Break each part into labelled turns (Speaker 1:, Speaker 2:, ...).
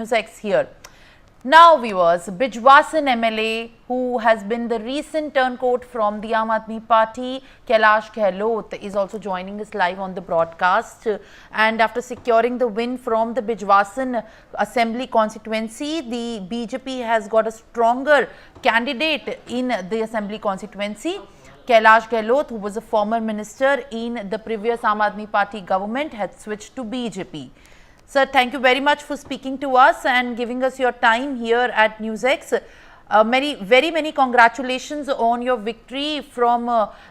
Speaker 1: NewsX here. Now viewers, Bijwasan MLA, who has been the recent turncoat from the Aam Aadmi Party, Kailash Gahlot, is also joining us live on the broadcast. And after securing the win from the Bijwasan Assembly constituency, the BJP has got a stronger candidate in the Assembly constituency. Kailash Gahlot, who was a former minister in the previous Aam Aadmi Party government, had switched to BJP. Sir, thank you very much for speaking to us and giving us your time here at NewsX. Very many congratulations on your victory from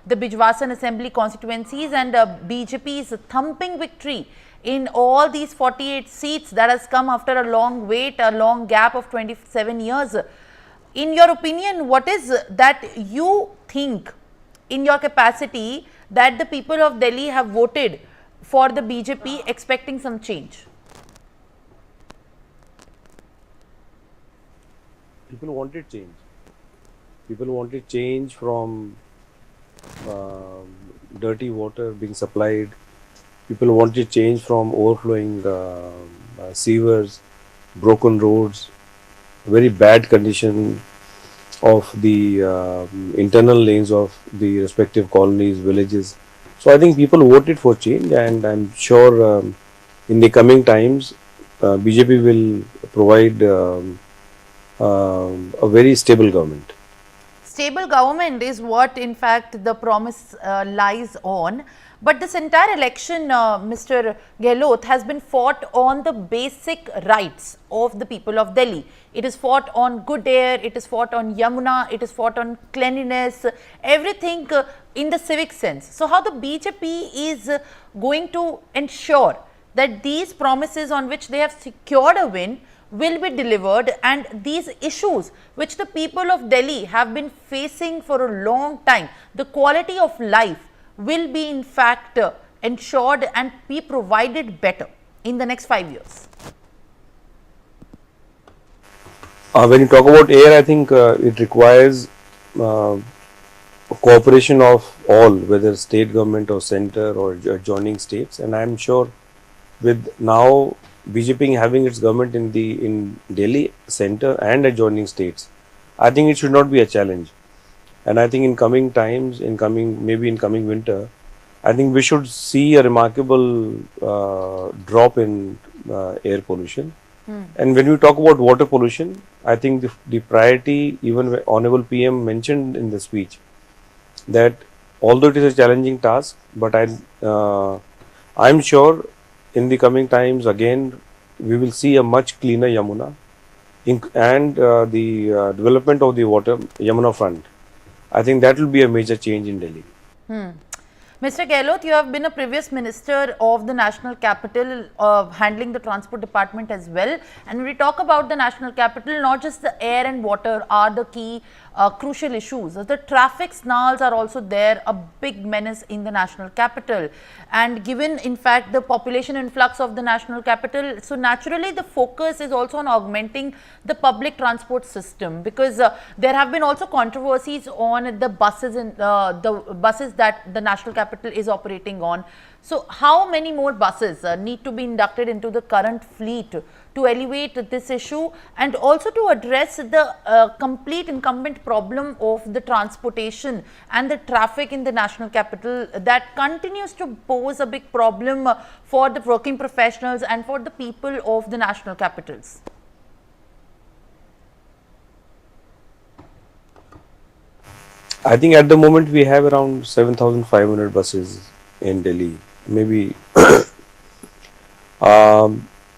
Speaker 1: the Bijwasan Assembly constituencies and BJP's thumping victory in all these 48 seats that has come after a long wait, a long gap of 27 years. In your opinion, what is that you think in your capacity that the people of Delhi have voted for the BJP expecting some change?
Speaker 2: People wanted change. People wanted change from dirty water being supplied. People wanted change from overflowing sewers, broken roads, very bad condition of the internal lanes of the respective colonies, villages. So I think people voted for change, and I'm sure in the coming times BJP will provide a very stable government.
Speaker 1: Stable government is what in fact the promise lies on. But this entire election, Mr. Gahlot, has been fought on the basic rights of the people of Delhi. It is fought on good air, it is fought on Yamuna, it is fought on cleanliness, everything in the civic sense. So how the BJP is going to ensure that these promises on which they have secured a win will be delivered, and these issues which the people of Delhi have been facing for a long time, the quality of life will be in fact ensured and be provided better in the next 5 years?
Speaker 2: When you talk about air, I think it requires cooperation of all, whether state government or center or adjoining states, and I am sure with now BJP having its government in Delhi center and adjoining states, I think it should not be a challenge. And I think in coming times, maybe in coming winter, I think we should see a remarkable drop in air pollution. And when we talk about water pollution, I think the priority, even Honorable PM mentioned in the speech, that although it is a challenging task, but I'm sure in the coming times again we will see a much cleaner Yamuna and the development of the water Yamuna front. I think that will be a major change in Delhi.
Speaker 1: Mr. Gahlot, you have been a previous minister of the national capital, handling the transport department as well. And when we talk about the national capital, not just the air and water are the key crucial issues. The traffic snarls are also there, a big menace in the national capital. And given in fact the population influx of the national capital, so naturally the focus is also on augmenting the public transport system, because there have been also controversies on the buses that the national capital is operating on. So how many more buses need to be inducted into the current fleet to elevate this issue, and also to address the complete incumbent problem of the transportation and the traffic in the national capital that continues to pose a big problem for the working professionals and for the people of the national capitals?
Speaker 2: I think at the moment we have around 7,500 buses in Delhi. Maybe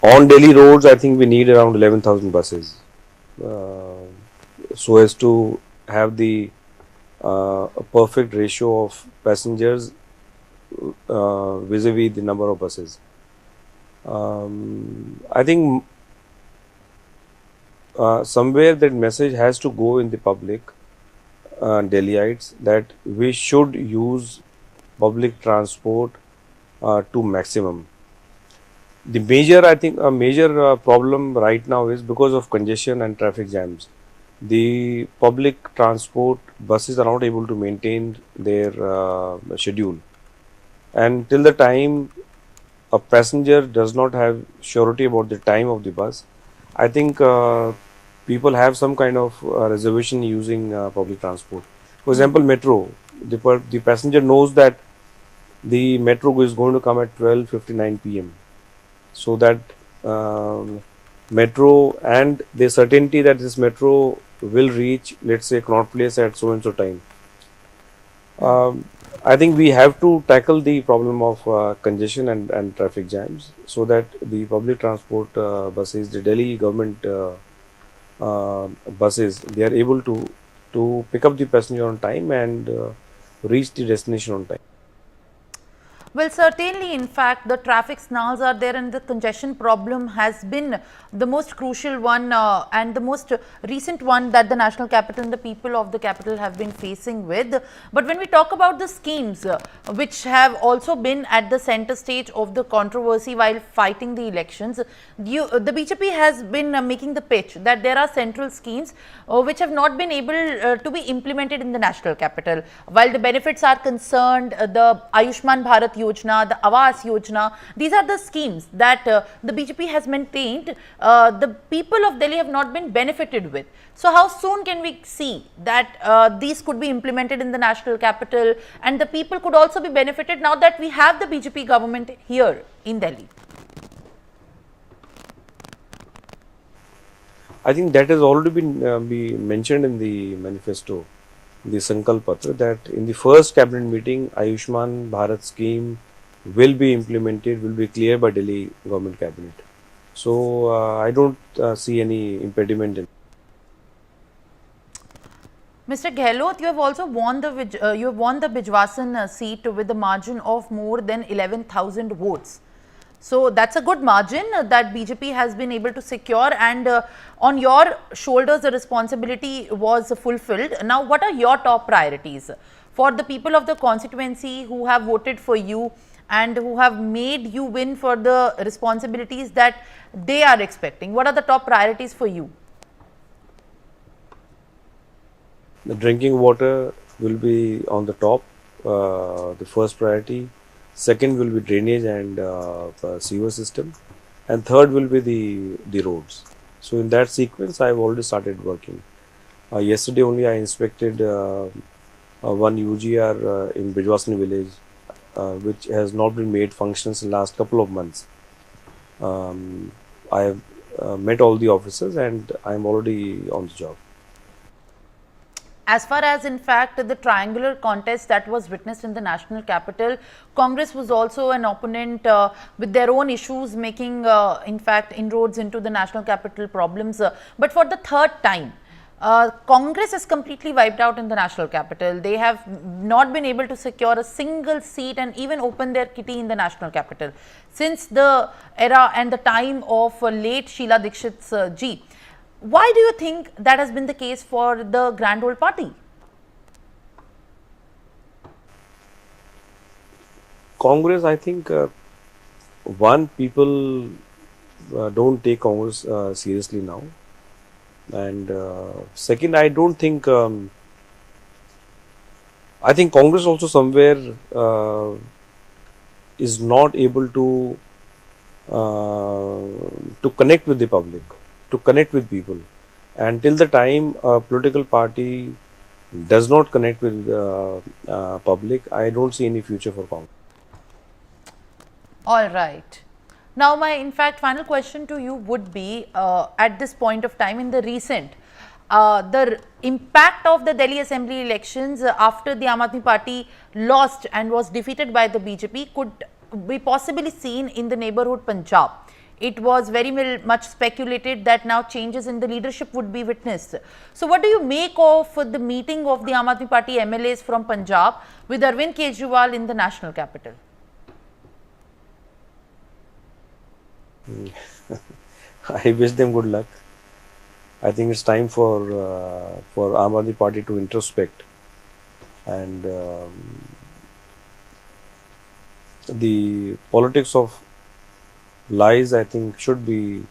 Speaker 2: on Delhi roads, I think we need around 11,000 buses, so as to have the a perfect ratio of passengers vis-a-vis the number of buses. I think somewhere that message has to go in the public, Delhiites, that we should use public transport to maximum. The major, I think, a major problem right now is because of congestion and traffic jams. The public transport buses are not able to maintain their schedule, and till the time a passenger does not have surety about the time of the bus, I think people have some kind of reservation using public transport. For example, metro. The passenger knows that the metro is going to come at 12:59 p.m. So that metro and the certainty that this metro will reach, let's say, Connaught Place at so and so time. I think we have to tackle the problem of congestion and traffic jams so that the public transport buses, the Delhi government buses, they are able to pick up the passenger on time and reach the destination on time.
Speaker 1: Well, certainly, in fact, the traffic snarls are there, and the congestion problem has been the most crucial one and the most recent one that the national capital and the people of the capital have been facing with. But when we talk about the schemes which have also been at the center stage of the controversy while fighting the elections, the BJP has been making the pitch that there are central schemes which have not been able to be implemented in the national capital. While the benefits are concerned, the Ayushman Bharat Yojana, the Awas Yojana, these are the schemes that the BJP has maintained the people of Delhi have not been benefited with. So, how soon can we see that these could be implemented in the national capital and the people could also be benefited now that we have the BJP government here in Delhi?
Speaker 2: I think that has already been be mentioned in the manifesto, the Sankalp Patra, that in the first cabinet meeting, Ayushman Bharat scheme will be implemented, will be cleared by Delhi government cabinet. So I don't see any impediment in.
Speaker 1: Mr. Gahlot, you have also won the Bijwasan seat with a margin of more than 11,000 votes. So that's a good margin that BJP has been able to secure, and on your shoulders the responsibility was fulfilled. Now, what are your top priorities for the people of the constituency who have voted for you and who have made you win for the responsibilities that they are expecting? What are the top priorities for you?
Speaker 2: The drinking water will be on the top, the first priority. Second will be drainage and sewer system, and third will be the roads. So in that sequence, I have already started working. Yesterday only I inspected one UGR in Bijwasani village, which has not been made functions in last couple of months. I have met all the officers and I am already on the job.
Speaker 1: As far as, in fact, the triangular contest that was witnessed in the national capital, Congress was also an opponent with their own issues, making, in fact, inroads into the national capital problems. But for the third time, Congress is completely wiped out in the national capital. They have not been able to secure a single seat and even open their kitty in the national capital since the era and the time of late Sheila Dikshit's ji. Why do you think that has been the case for the Grand Old Party?
Speaker 2: Congress, I think, one, people don't take Congress seriously now, and second, I don't think. I think Congress also somewhere is not able to connect with the public, to connect with people. And till the time a political party does not connect with public, I don't see any future for Congress.
Speaker 1: All right. Now, my in fact final question to you would be at this point of time in the recent the impact of the Delhi Assembly elections after the Aam Aadmi Party lost and was defeated by the BJP could be possibly seen in the neighborhood Punjab. It was very much speculated that now changes in the leadership would be witnessed. So, what do you make of the meeting of the Aam Aadmi Party MLAs from Punjab with Arvind Kejriwal in the national capital?
Speaker 2: I wish them good luck. I think it's time for Aam Aadmi Party to introspect, and the politics of lies, I think, should be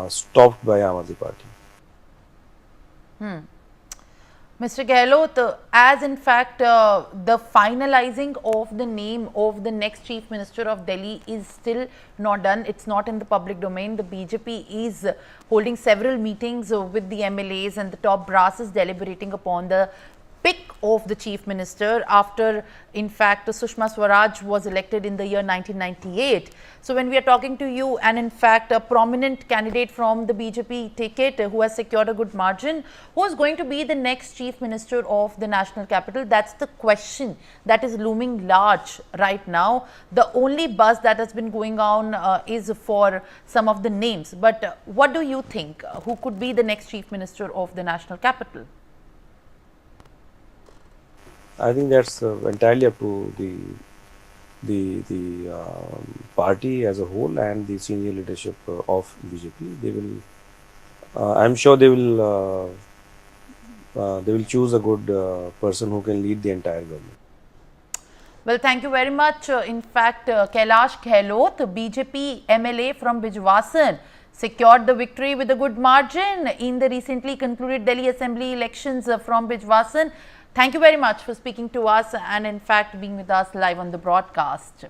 Speaker 2: stopped by Aam Aadmi Party.
Speaker 1: Mr. Gahlot, as in fact the finalizing of the name of the next Chief Minister of Delhi is still not done. It's not in the public domain. The BJP is holding several meetings with the MLAs, and the top brass is deliberating upon the pick of the Chief Minister after, in fact, Sushma Swaraj was elected in the year 1998. So when we are talking to you, and in fact a prominent candidate from the BJP ticket who has secured a good margin, who is going to be the next Chief Minister of the national capital? That's the question that is looming large right now. The only buzz that has been going on is for some of the names. But what do you think? Who could be the next Chief Minister of the national capital?
Speaker 2: I think that's entirely up to the party as a whole and the senior leadership of BJP. They will, I'm sure they will choose a good person who can lead the entire government.
Speaker 1: Well, thank you very much. In fact, Kailash Gahlot, BJP MLA from Bijwasan, secured the victory with a good margin in the recently concluded Delhi Assembly elections from Bijwasan. Thank you very much for speaking to us and in fact being with us live on the broadcast.